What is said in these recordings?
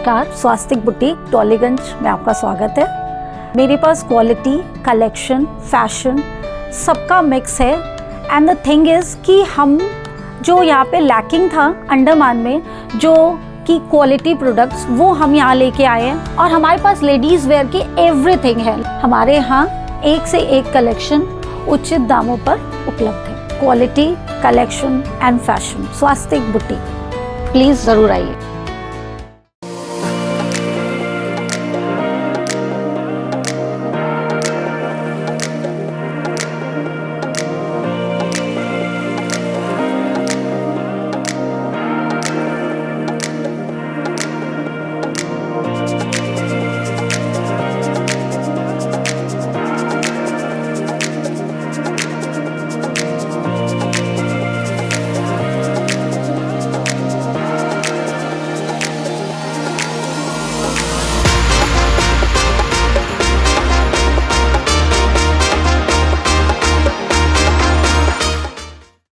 नमस्कार, स्वास्तिक बुटीक टॉलीगंज में आपका स्वागत है। मेरे पास क्वालिटी, कलेक्शन, फैशन सबका मिक्स है। एंड द थिंग इज़ कि हम जो यहाँ पे लैकिंग था अंडमान में, जो कि क्वालिटी प्रोडक्ट्स, वो हम यहाँ लेके आए हैं। और हमारे पास लेडीज़ वेयर की एवरीथिंग है। हमारे यहाँ एक से एक कलेक्शन उचित दामों पर उपलब्ध है। Quality, collection and fashion, Swastik boutique, please ज़रूर आइए।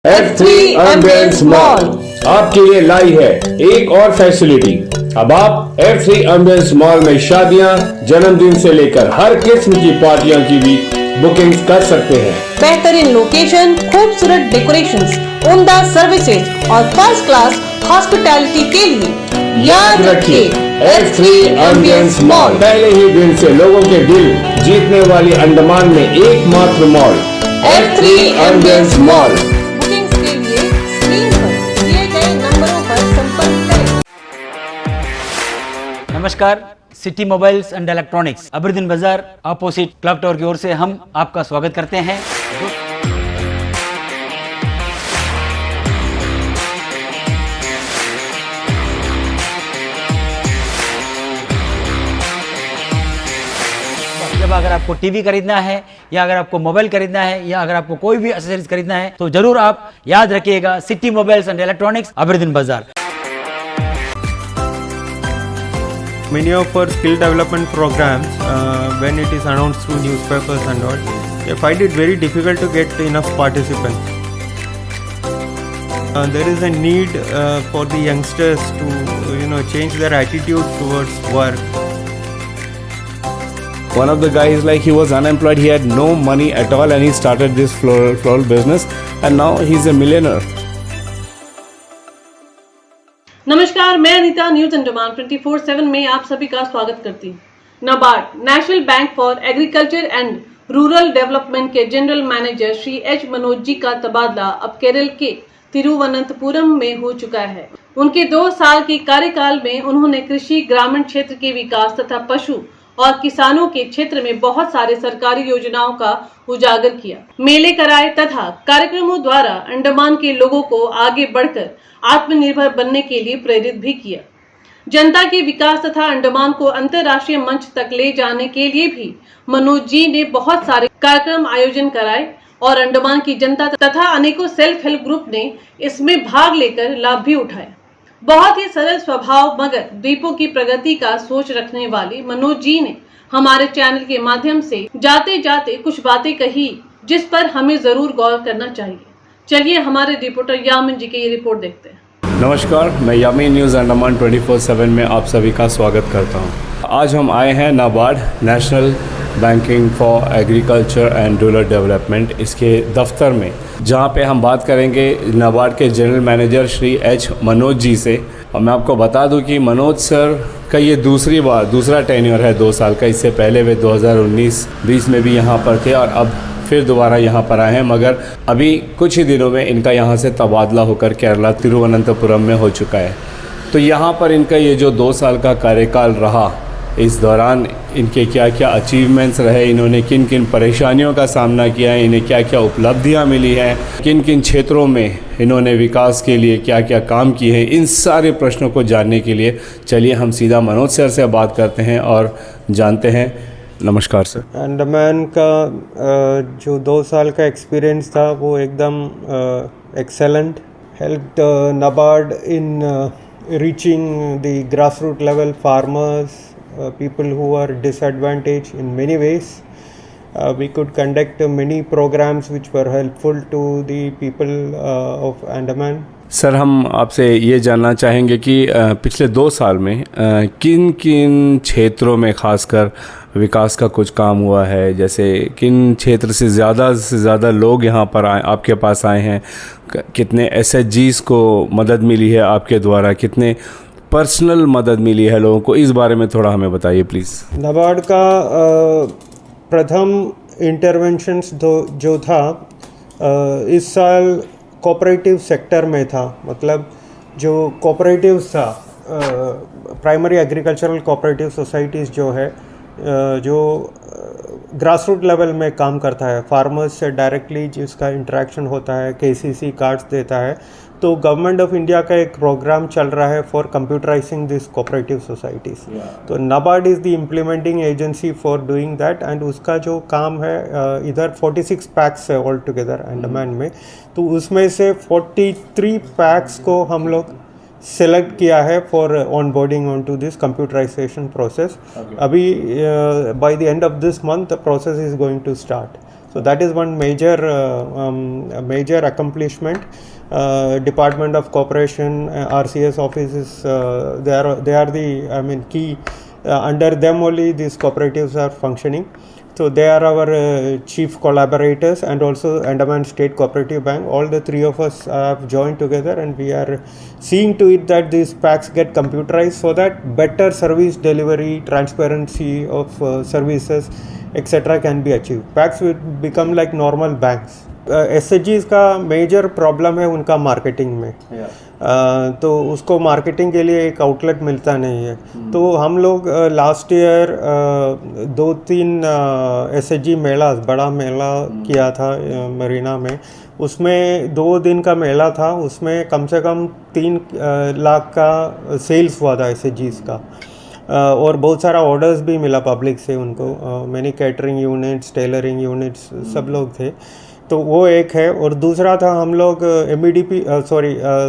F3 एम्बियंस मॉल आपके लिए लाई है एक और फैसिलिटी। अब आप F3 एम्बियंस मॉल में शादियां, जन्मदिन से लेकर हर किस्म की पार्टियों की भी बुकिंग कर सकते हैं। बेहतरीन लोकेशन, खूबसूरत डेकोरेशंस, उम्दा सर्विसेज और फर्स्ट क्लास हॉस्पिटैलिटी के लिए याद रखिए F3 एम्बियंस मॉल। पहले ही दिन से लोगों के दिल जीतने वाली अंडमान में एकमात्र mall F3 ambience mall. Bookings के लिए स्क्रीन पर दिए गए नंबरों पर संपर्क करें। नमस्कार, city mobiles and electronics Aberdeen बाजार अपोजिट क्लॉक टावर की ओर से हम आपका स्वागत करते हैं। जब अगर आपको टीवी खरीदना है या अगर आपको मोबाइल खरीदना है या अगर आपको कोई भी एक्सेसरीज खरीदना है तो जरूर आप याद रखिएगा city mobiles and electronics Aberdeen बाजार। Many of our skill development programs, when it is announced through newspapers and all, they find it very difficult to get enough participants. There is a need for the youngsters to, change their attitude towards work. One of the guys, like, he was unemployed, he had no money at all, and he started this floral business, and now he's a millionaire. नमस्कार, मैं Anita news Andaman 24/7 में आप सभी का स्वागत करती हूँ। NABARD National Bank for Agriculture and Rural Development के general manager Shri H Manoj ji का तबादला अब केरल के तिरुवनंतपुरम में हो चुका है। उनके 2 साल के कार्यकाल में उन्होंने कृषि, ग्रामीण क्षेत्र के विकास तथा पशु और किसानों के क्षेत्र में बहुत सारे सरकारी योजनाओं का उजागर किया। मेले कराए तथा कार्यक्रमों द्वारा अंडमान के लोगों को आगे बढ़कर आत्मनिर्भर बनने के लिए प्रेरित भी किया। जनता के विकास तथा अंडमान को अंतर्राष्ट्रीय मंच तक ले जाने के लिए भी मनोज जी ने बहुत सारे कार्यक्रम आयोजन कराए और अंडमान की जनता तथा अनेकों सेल्फ हेल्प ग्रुप ने इसमें भाग लेकर लाभ भी उठाया। बहुत ही सरल स्वभाव मगर द्वीपों की प्रगति का सोच रखने वाले मनोज जी ने हमारे चैनल के माध्यम से जाते जाते कुछ बातें कही जिस पर हमें जरूर गौर करना चाहिए। चलिए हमारे रिपोर्टर यामिन जी की ये रिपोर्ट देखते हैं। नमस्कार, मैं यामिन न्यूज़ अंडमान 24/7 में आप सभी का स्वागत करता हूं। आज हम आए हैं NABARD national banking for Agriculture and Rural development, इसके दफ्तर में, जहां पे हम बात करेंगे नाबार्ड के general manager Shri H Manoj ji से। और मैं आपको बता दूं कि मनोज सर का ये दूसरा टेन्योर है 2 साल का। इससे पहले वे 2019-20 में भी यहाँ पर थे और अब फिर दोबारा यहाँ पर आए हैं, मगर अभी कुछ ही दिनों में इनका यहाँ से तबादला होकर केरला तिरुवनंतपुरम में हो चुका है। तो यहाँ पर इनका ये जो 2 साल का कार्यकाल रहा, इस दौरान इनके क्या क्या अचीवमेंट्स रहे, इन्होंने किन किन परेशानियों का सामना किया है, इन्हें क्या क्या उपलब्धियाँ मिली हैं, किन किन क्षेत्रों में इन्होंने विकास के लिए क्या क्या काम किए हैं, इन सारे प्रश्नों को जानने के लिए चलिए हम सीधा मनोज सर से बात करते हैं और जानते हैं। नमस्कार सर। अंडमान का जो 2 साल का एक्सपीरियंस था वो एकदम excellent, helped NABARD in reaching the grassroot level farmers, people who are disadvantaged in many ways. We could conduct many programs which were helpful to the people of Andaman. Sir, हम आपसे ये जानना चाहेंगे कि पिछले 2 साल में किन किन क्षेत्रों में खासकर विकास का कुछ काम हुआ है, जैसे किन क्षेत्र से ज़्यादा लोग यहाँ पर आपके पास आए हैं, कितने एसएचजीज को मदद मिली है आपके द्वारा, कितने पर्सनल मदद मिली है लोगों को, इस बारे में थोड़ा हमें बताइए प्लीज़। नाबार्ड का प्रथम इंटरवेंशंस जो था इस साल कोऑपरेटिव सेक्टर में था। मतलब जो कोऑपरेटिव्स था, प्राइमरी एग्रीकल्चरल कोऑपरेटिव सोसाइटीज़ जो है, जो ग्रास रूट लेवल में काम करता है, फार्मर्स से डायरेक्टली जिसका इंटरेक्शन होता है, केसीसी कार्ड्स देता है। तो गवर्नमेंट ऑफ इंडिया का एक प्रोग्राम चल रहा है for computerising this cooperative societies. तो NABARD is the implementing agency for doing that, and उसका जो काम है, इधर 46 पैक्स है ऑल टुगेदर अंडमान में। तो उसमें से 43 पैक्स को हम लोग सेलेक्ट किया है for on boarding on to this computerisation process. अभी by the end of this month the process is going to start. So that is one major accomplishment. Department of Corporation, RCS offices, they are the key. Under them only these cooperatives are functioning. So they are our chief collaborators, and also Andaman State Cooperative Bank. All the three of us have joined together, and we are seeing to it that these packs get computerized so that better service delivery, transparency of services, etc. can be achieved. Packs will become like normal banks. SHGs का major problem है उनका marketing में। तो उसको marketing के लिए एक outlet मिलता नहीं है। तो हम लोग लास्ट ईयर 2-3 SHG मेला, बड़ा मेला किया था मरीना में। उसमें 2 दिन का मेला था, उसमें कम से कम 3 लाख का सेल्स हुआ था SHGs का। और बहुत सारा ऑर्डर्स भी मिला पब्लिक से उनको, many catering units, tailoring units, सब लोग थे। तो वो एक है। और दूसरा था, हम लोग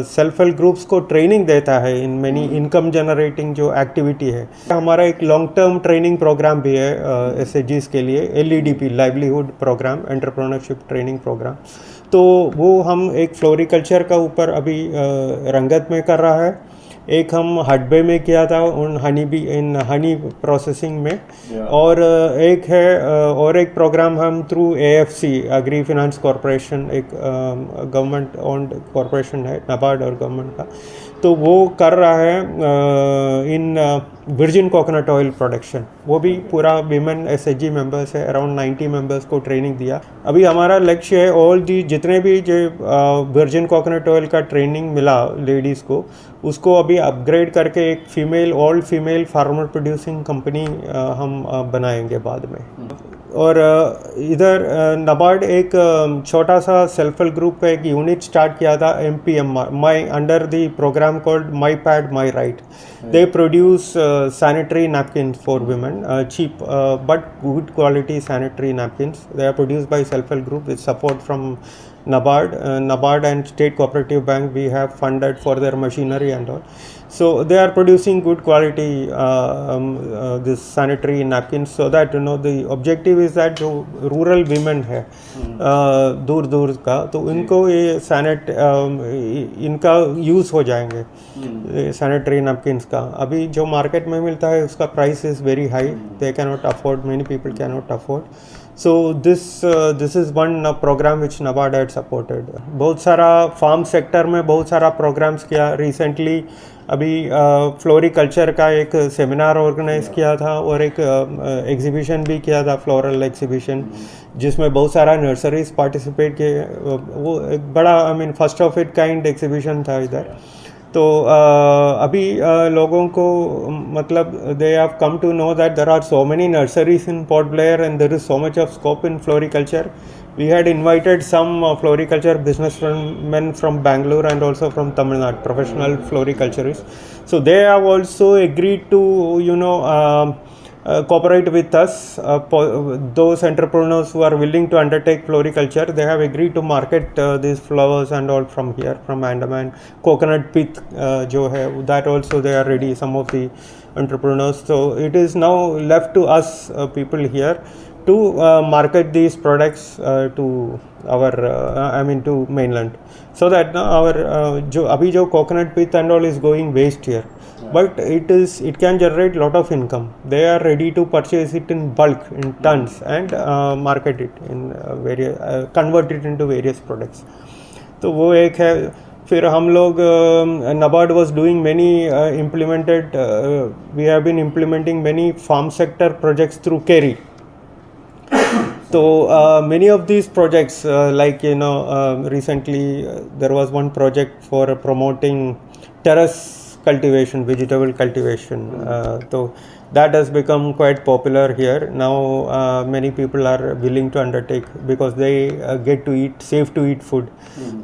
सेल्फ हेल्प ग्रुप्स को ट्रेनिंग देता है इन मैनी इनकम जनरेटिंग जो एक्टिविटी है। हमारा एक लॉन्ग टर्म ट्रेनिंग प्रोग्राम भी है SHGs के लिए, LEDP livelihood programme, entrepreneurship training programme. तो वो हम एक फ्लोरिकल्चर का ऊपर अभी रंगत में कर रहा है। एक हम हडबे में किया था उन हनी प्रोसेसिंग में। और एक है और एक प्रोग्राम हम through AFC agri finance corporation, एक गवर्नमेंट ओन्ड कॉरपोरेशन है, नाबार्ड और गवर्नमेंट का, तो वो कर रहा है इन वर्जिन कोकोनट ऑयल प्रोडक्शन। वो भी पूरा विमेन SHG मेंबर्स है, अराउंड 90 मेंबर्स को ट्रेनिंग दिया। अभी हमारा लक्ष्य है ऑल दी जितने भी जो वर्जिन कोकोनट ऑयल का ट्रेनिंग मिला लेडीज़ को, उसको अभी अपग्रेड करके एक all female farmer producing company हम बनाएंगे बाद में। और इधर नाबार्ड एक छोटा सा सेल्फ हेल्प ग्रुप का एक यूनिट स्टार्ट किया था, MPMR, under the programme called My Pad My Right. They produce sanitary napkins for women, cheap but good quality sanitary napkins. They are produced by self-help group with support from NABARD and State Cooperative Bank. We have funded for their machinery and all. So they are producing good quality this sanitary napkins, so that the objective is that जो rural women है दूर दूर का, तो इनको ये इनका use हो जाएंगे सैनिटरी नैपकिन्स का। अभी जो मार्केट में मिलता है उसका price is very high, they can not afford, many people can not afford. So this is one program which NABARD had supported. बहुत सारा फार्म सेक्टर में बहुत सारा प्रोग्राम्स किया। रिसेंटली अभी फ्लोरिकल्चर का एक सेमिनार ऑर्गेनाइज किया था और एक एग्जीबिशन भी किया था, फ्लोरल एग्जीबिशन, जिसमें बहुत सारा नर्सरीज पार्टिसिपेट किए। वो एक बड़ा first of it kind exhibition था इधर। तो अभी लोगों को मतलब they have come to know that there are so many nurseries in Port Blair and there is so much of scope in floriculture. We had invited some floriculture businessmen from Bangalore and also from Tamil Nadu, professional floriculturists. So they have also agreed to cooperate with us. Those entrepreneurs who are willing to undertake floriculture, they have agreed to market these flowers and all from here, from Andaman. Coconut pith जो है, that also they are ready, some of the entrepreneurs. So it is now left to us people here to market these products to our to mainland, so that our जो अभी जो coconut pith and all is going waste here, but it can generate lot of income. They are ready to purchase it in bulk, in tons, and market it in various convert it into various products. तो वो एक है. फिर हम लोग NABARD was doing many implemented we have been implementing many farm sector projects through CARI. So many of these projects like recently there was one project for promoting terrace cultivation, vegetable cultivation. So that has become quite popular here now. Many people are willing to undertake because they get to eat safe to eat food.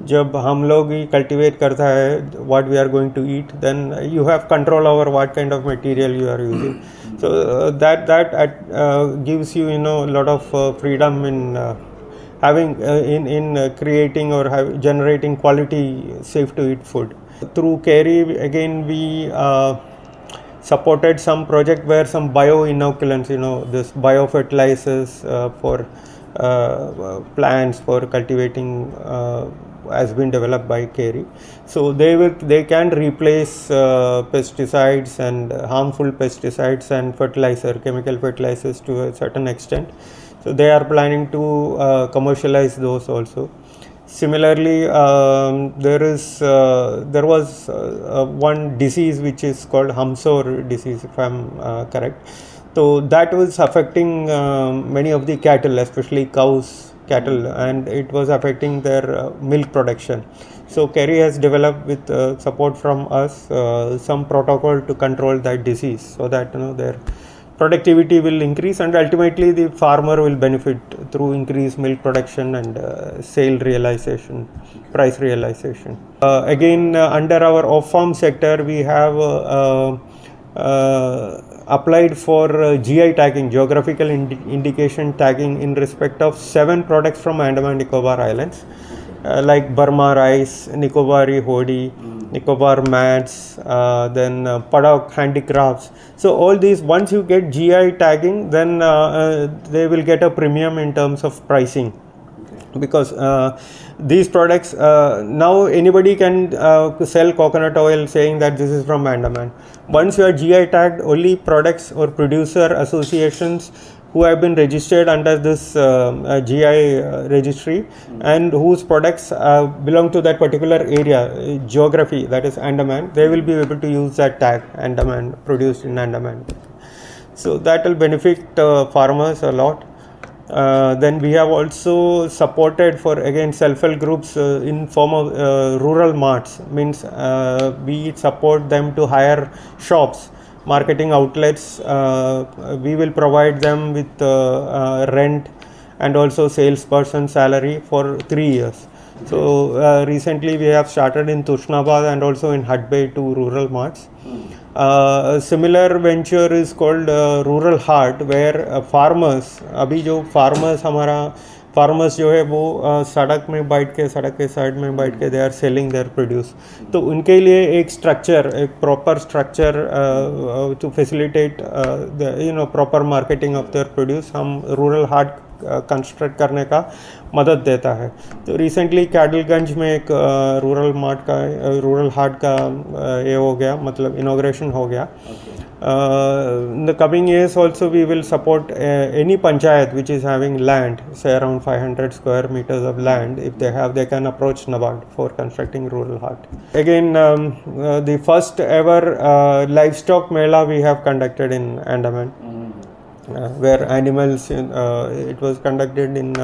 जब हम लोग ही cultivate करता है what we are going to eat, then you have control over what kind of material you are using. So that gives you a lot of freedom in having in creating or generating quality safe to eat food. Through CARI again we supported some project where some bio-inoculants, this biofertilizers for plants for cultivating has been developed by CARI. So they can replace pesticides and harmful pesticides and chemical fertilizers to a certain extent. So they are planning to commercialize those also. Similarly, there was one disease which is called Hamsor disease, if I'm correct. So that was affecting many of the cattle, especially cows, cattle, and it was affecting their milk production. So CARI has developed with support from us some protocol to control that disease, so that their productivity will increase and ultimately the farmer will benefit through increased milk production and sale realization, price realization. Again, under our off-farm sector, we have applied for GI tagging, geographical indication tagging, in respect of 7 products from Andaman Nicobar Islands, like Burma rice, Nicobari hodi, Nicobar mats, then Paddock handicrafts. So all these, once you get GI tagging, then they will get a premium in terms of pricing, because these products now anybody can sell coconut oil saying that this is from Andaman. Once you are GI tagged, only products or producer associations who have been registered under this GI registry and whose products belong to that particular area, geography, that is Andaman, they will be able to use that tag, Andaman, produced in Andaman. So that will benefit farmers a lot. Then we have also supported for again self-help groups in form of rural marts, means we support them to hire shops, marketing outlets. We will provide them with rent and also salesperson salary for 3 years. So recently we have started in Tushnabad and also in Hadbay 2 rural marts. A similar venture is called Rural Heart, where farmers, अभी जो farmers हमारा farmers जो है वो सड़क में बैठ के, सड़क के साइड में बैठ के they are selling their produce. तो उनके लिए एक स्ट्रक्चर, एक proper structure to facilitate proper marketing of their produce हम रूरल हार्ट कंस्ट्रक्ट करने का मदद देता है. तो रिसेंटली कैडलगंज में एक रूरल मार्ट का, रूरल हार्ट का ये हो गया, मतलब इनॉग्रेशन हो गया. In the coming years also we will support any panchayat which is having land, say around 500 square meters of land. If they have, they can approach NABARD for constructing rural hut. Again, the first ever livestock mela we have conducted in Andaman, where animals, it was conducted in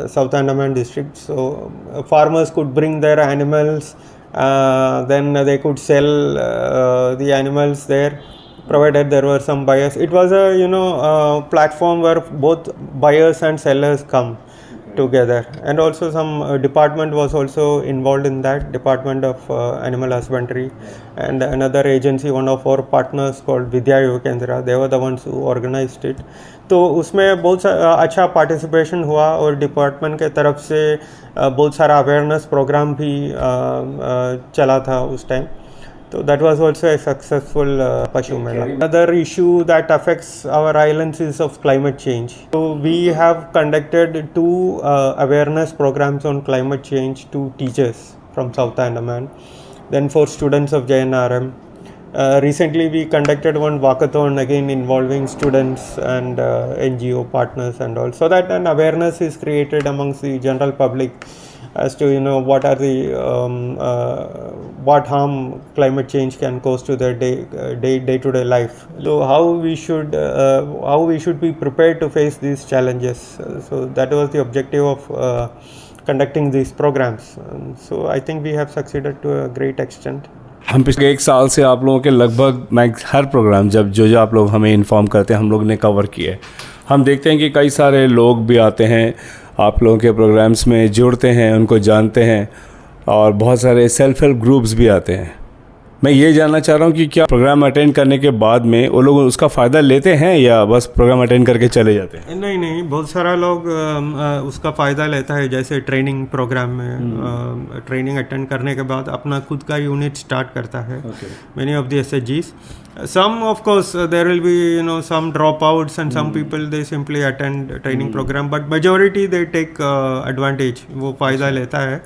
South Andaman district. So farmers could bring their animals, then they could sell the animals there, provided there were some buyers. It was a platform where both buyers and sellers come together, and also some department was also involved in that, Department of Animal Husbandry, and another agency, one of our partners called Vidya Yuva Kendra, they were the ones who organized it. तो उसमें बहुत अच्छा participation हुआ और department के तरफ से बहुत सारा अवेयरनेस प्रोग्राम भी चला था उस time. So that was also a successful Pashu Mela. Another issue that affects our islands is of climate change. So we have conducted 2 awareness programs on climate change to teachers from South Andaman, then for students of JNRM. Recently we conducted one walkathon again involving students and NGO partners and all, so that an awareness is created amongst the general public as to what are the what harm climate change can cause to their day-to-day life. So how we should be prepared to face these challenges. So that was the objective of conducting these programs. So I think we have succeeded to a great extent. हम पिछले 1 साल से आप लोगों के लगभग मैं हर programme जो आप लोग हमें इन्फॉर्म करते हैं हम लोग ने कवर किया है। हम देखते हैं कि कई सारे लोग भी आते हैं आप लोगों के प्रोग्राम्स में जुड़ते हैं, उनको जानते हैं और बहुत सारे सेल्फ हेल्प ग्रुप्स भी आते हैं। मैं ये जानना चाह रहा हूँ कि क्या प्रोग्राम अटेंड करने के बाद में वो लोग उसका फ़ायदा लेते हैं या बस प्रोग्राम अटेंड करके चले जाते हैं? नहीं, बहुत सारा लोग उसका फ़ायदा लेता है। जैसे ट्रेनिंग प्रोग्राम में ट्रेनिंग अटेंड करने के बाद अपना खुद का यूनिट स्टार्ट करता है। Many of the SHGs, some of course there will be some dropouts and some people they simply attend training program, but majority they take advantage, वो फ़ायदा लेता है।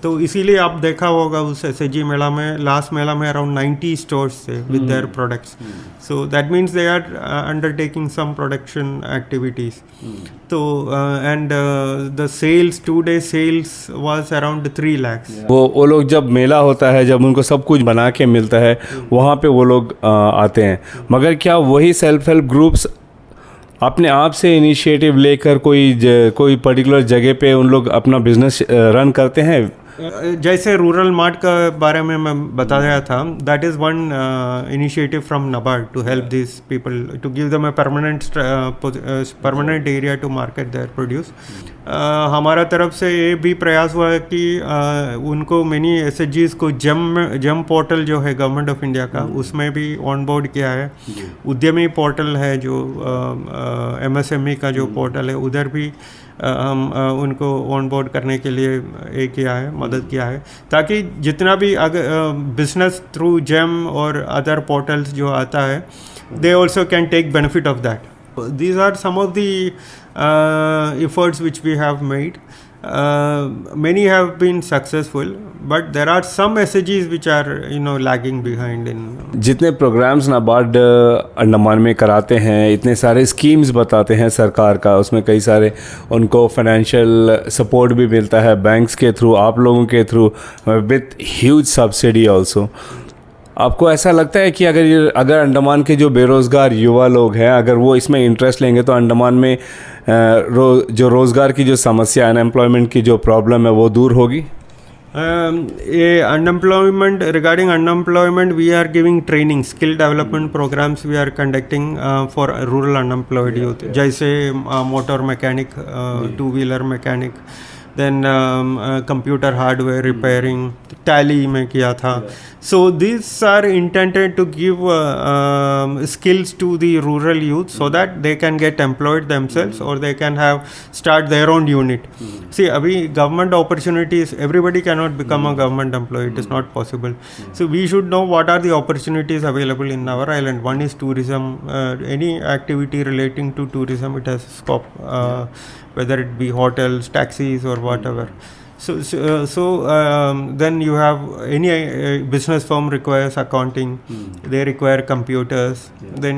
तो इसीलिए आप देखा होगा उस SHG मेला में, लास्ट मेला में around 90 stores थे with their products. So that means they are undertaking some production activities. तो and the sales 2-day sales was around 3 lakhs. वो लोग जब मेला होता है, जब उनको सब कुछ बना के मिलता है, वहाँ पे वो लोग आते हैं। मगर क्या वही सेल्फ हेल्प ग्रुप्स अपने आप से इनिशिएटिव लेकर कोई पर्टिकुलर जगह पे उन लोग अपना बिजनेस रन करते हैं? जैसे रूरल मार्ट का बारे में मैं बता रहा था, that is one initiative from NABARD to help this people, to give them a permanent area to market their produce. हमारा तरफ से ये भी प्रयास हुआ है कि उनको मिनी SHGs को जम पोर्टल जो है गवर्नमेंट ऑफ इंडिया का, उसमें भी ऑन बोर्ड किया है। उद्यमी पोर्टल है जो MSME का जो पोर्टल है, उधर भी हम उनको ऑन बोर्ड करने के लिए मदद किया है, ताकि जितना भी बिजनेस थ्रू जेम और अदर पोर्टल्स जो आता है, they also can take benefit of that. These are some of the efforts which we have made. Many have been successful, but there are some SHGs which are lagging behind in. जितने programmes NABARD Andaman में कराते हैं, इतने सारे schemes बताते हैं सरकार का, उसमें कई सारे उनको फाइनेंशियल सपोर्ट भी मिलता है बैंक्स के थ्रू, आप लोगों के through, with huge subsidy also. आपको ऐसा लगता है कि अगर अंडमान के जो बेरोज़गार युवा लोग हैं, अगर वो इसमें इंटरेस्ट लेंगे तो अंडमान में जो रोज़गार की जो समस्या, अनएम्प्लॉयमेंट की जो प्रॉब्लम है, वो दूर होगी? ये unemployment, regarding unemployment we are giving training, skill development programs we are conducting for rural unemployed youth, जैसे motor mechanic, 2-wheeler mechanic, then computer hardware repairing, Tally में किया था. So these are intended to give skills to the rural youth so that they can get employed themselves or they can start their own unit. See, abhi government opportunities, everybody cannot become a government employee, it is not possible. So we should know what are the opportunities available in our island. One is tourism, any activity relating to tourism, it has scope, whether it be hotels, taxis or whatever. So then you have any business firm requires accounting, they require computers, then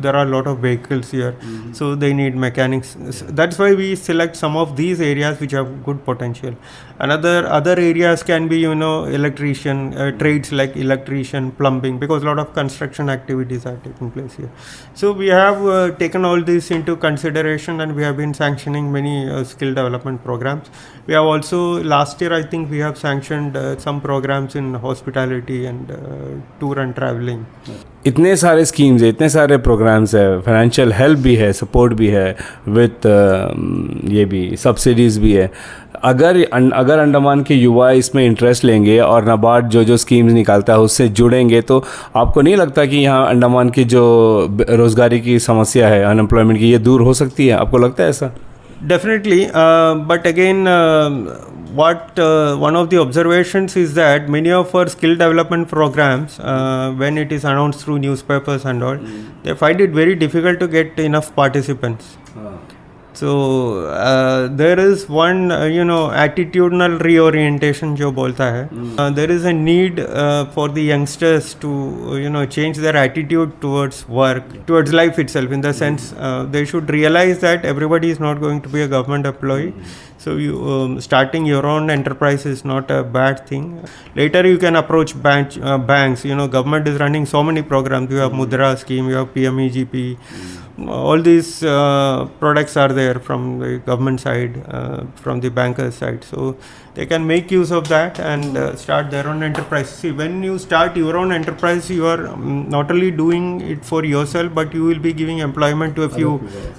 there are a lot of vehicles here, so they need mechanics. That's why we select some of these areas which have good potential. Other areas can be electrician, trades like electrician, plumbing, because a lot of construction activities are taking place here. So we have taken all this into consideration and we have been sanctioning many skill development programs. We have also, last year I think we have sanctioned some programs in hospitality and tour and traveling. इतने सारे schemes है, इतने सारे programmes है, financial help भी है, support भी है, विथ ये भी सब्सिडीज़ भी है. अगर अंडमान के युवा इसमें इंटरेस्ट लेंगे और नाबार्ड जो स्कीम्स निकालता है उससे जुड़ेंगे, तो आपको नहीं लगता कि यहाँ अंडमान की जो रोज़गारी की समस्या है, अनएम्प्लॉयमेंट की, ये दूर हो सकती है? आपको लगता है ऐसा? Definitely, but again, what one of the observations is that many of our skill development programs, when it is announced through newspapers and all, they find it very difficult to get enough participants. So there is one attitudinal reorientation जो बोलता है. There is a need for the youngsters to change their attitude towards work, towards life itself, in the sense they should realize that everybody is not going to be a government employee. So you starting your own enterprise is not a bad thing. Later you can approach banks. Government is running so many programs. You have Mudra scheme, you have PMEGP. All these products are there from the government side, from the bankers side, so they can make use of that and start their own enterprise. See, when you start your own enterprise, you are not only doing it for yourself, but you will be giving employment to a few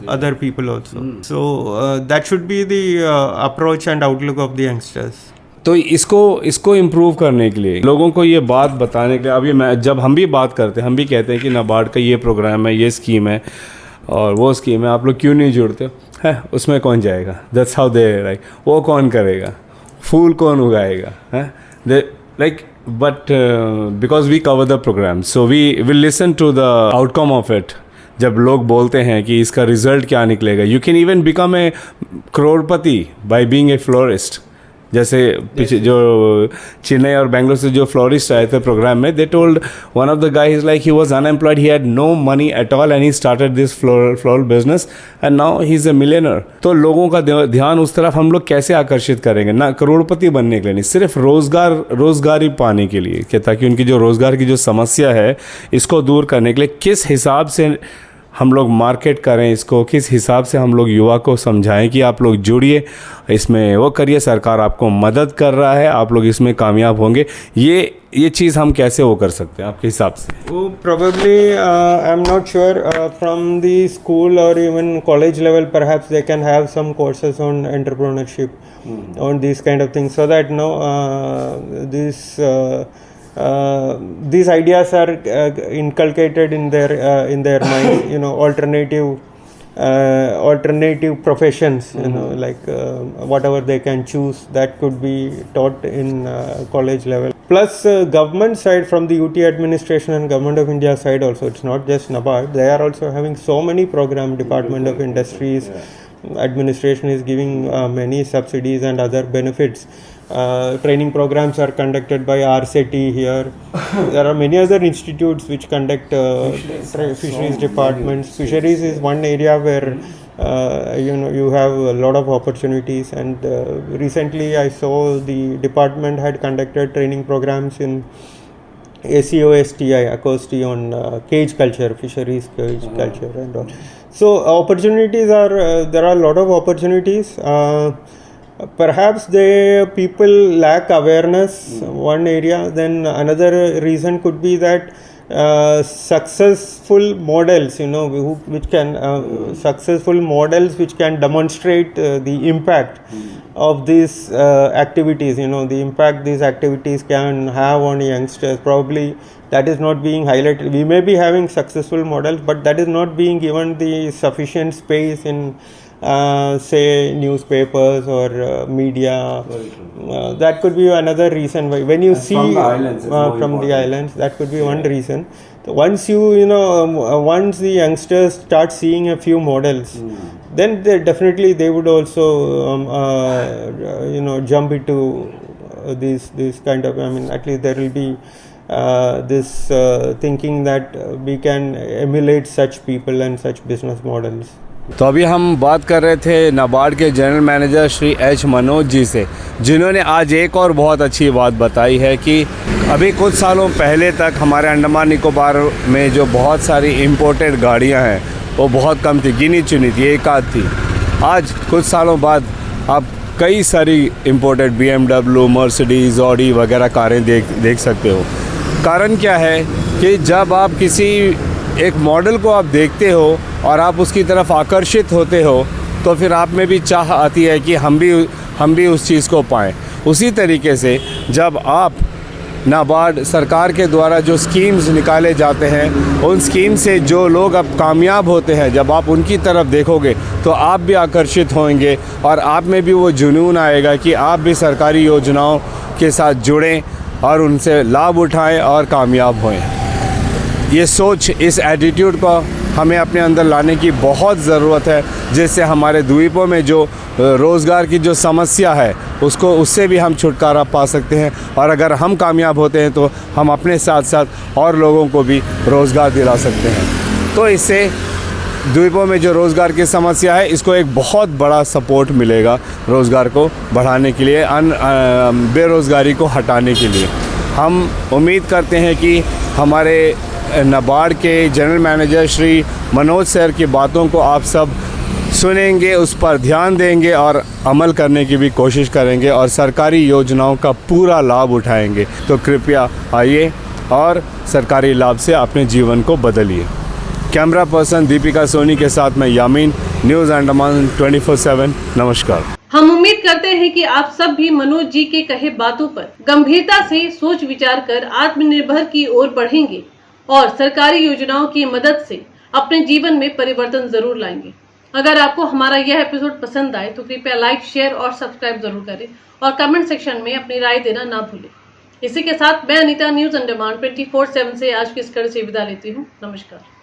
other people also. So that should be the approach and outlook of the youngsters. तो इसको improve करने के लिए, लोगों को ये बात बताने के लिए, अभी जब हम भी बात करते हैं, हम भी कहते हैं कि नाबार्ड का ये प्रोग्राम है, ये स्कीम है और वो स्कीम है, आप लोग क्यों नहीं जुड़ते हो? है, उसमें कौन जाएगा? दैट्स हाउ दे लाइक, वो कौन करेगा? फूल कौन उगाएगा? है, they like, but because we cover the programme, so we will listen to the outcome of it. जब लोग बोलते हैं कि इसका रिजल्ट क्या निकलेगा, you can even become a crorepati by being a florist. जैसे पीछे जो चेन्नई और बेंगलोर से जो फ्लोरिस्ट आए थे प्रोग्राम में, they told one of the guy is like he was unemployed, he had no money at all and he started this floral business and now he is a millionaire. तो लोगों का ध्यान उस तरफ हम लोग कैसे आकर्षित करेंगे? ना करोड़पति बनने के लिए नहीं, सिर्फ रोजगारी पाने के लिए, कि ताकि उनकी जो रोज़गार की जो समस्या है इसको दूर करने के लिए किस हिसाब से हम लोग मार्केट करें इसको, किस हिसाब से हम लोग युवा को समझाएं कि आप लोग जुड़िए, इसमें वो करिए, सरकार आपको मदद कर रहा है, आप लोग इसमें कामयाब होंगे. ये चीज़ हम कैसे वो कर सकते हैं आपके हिसाब से? वो probably I'm not sure from the school or even college level, perhaps they can have some courses on entrepreneurship, on these kind of things, so that these ideas are inculcated in their minds. Alternative professions, like whatever they can choose, that could be taught in college level. Plus government side, from the UT administration and Government of India side also, it's not just NABARD, they are also having so many programs. Department of Industries, administration is giving many subsidies and other benefits. Training programs are conducted by RCT here. There are many other institutes which conduct fisheries departments. Fisheries is one area where you have a lot of opportunities, and recently I saw the department had conducted training programs in ACOSTI on cage culture, fisheries cage culture and all. So opportunities are there are a lot of opportunities. Perhaps people lack awareness, one area. Then another reason could be that successful models, which can demonstrate the impact of these activities, the impact these activities can have on youngsters. Probably that is not being highlighted. We may be having successful models, but that is not being given the sufficient space in say newspapers or media. That could be another reason why, when you see from the islands, that could be one reason. Once once the youngsters start seeing a few models, then they would also jump into this kind of, at least there will be this thinking that we can emulate such people and such business models. तो अभी हम बात कर रहे थे NABARD के general manager Shri H Manoj ji से, जिन्होंने आज एक और बहुत अच्छी बात बताई है कि अभी कुछ सालों पहले तक हमारे अंडमान निकोबार में जो बहुत सारी इंपोर्टेड गाड़ियां हैं वो बहुत कम थी, गिनी चुनी थी, एक आध थी. आज कुछ सालों बाद आप कई सारी इंपोर्टेड BMW, मर्सिडीज़, ऑडी वगैरह कारें देख सकते हो. कारण क्या है कि जब आप किसी एक मॉडल को आप देखते हो और आप उसकी तरफ आकर्षित होते हो, तो फिर आप में भी चाह आती है कि हम भी उस चीज़ को पाएँ. उसी तरीके से जब आप नाबार्ड सरकार के द्वारा जो स्कीम्स निकाले जाते हैं, उन स्कीम से जो लोग अब कामयाब होते हैं, जब आप उनकी तरफ देखोगे तो आप भी आकर्षित होंगे और आप में भी वो जुनून आएगा कि आप भी सरकारी योजनाओं के साथ जुड़ें और उनसे लाभ उठाएं और कामयाब होएं। ये सोच, इस एटीट्यूड को हमें अपने अंदर लाने की बहुत ज़रूरत है, जिससे हमारे द्वीपों में जो रोज़गार की जो समस्या है उससे भी हम छुटकारा पा सकते हैं। और अगर हम कामयाब होते हैं तो हम अपने साथ साथ और लोगों को भी रोज़गार दिला सकते हैं। तो इससे द्वीपों में जो रोज़गार की समस्या है, इसको एक बहुत बड़ा सपोर्ट मिलेगा रोज़गार को बढ़ाने के लिए, बेरोज़गारी को हटाने के लिए। हम उम्मीद करते हैं कि हमारे नाबार्ड के general manager Shri Manoj sir की बातों को आप सब सुनेंगे, उस पर ध्यान देंगे और अमल करने की भी कोशिश करेंगे और सरकारी योजनाओं का पूरा लाभ उठाएंगे। तो कृपया आइए और सरकारी लाभ से अपने जीवन को बदलिए। कैमरा पर्सन दीपिका सोनी के साथ मैं यामिन, न्यूज़ अंडमान 24/7। नमस्कार। हम उम्मीद करते हैं कि आप सब भी मनोज जी के कहे बातों पर गंभीरता से सोच विचार कर आत्मनिर्भर की ओर बढ़ेंगे और सरकारी योजनाओं की मदद से अपने जीवन में परिवर्तन जरूर लाएंगे। अगर आपको हमारा यह एपिसोड पसंद आए तो कृपया लाइक, शेयर और सब्सक्राइब जरूर करें और कमेंट सेक्शन में अपनी राय देना ना भूलें। इसी के साथ मैं अनीता न्यूज़ अंडमान 24/7 से आज की इस कड़ी से विदा लेती हूँ। नमस्कार।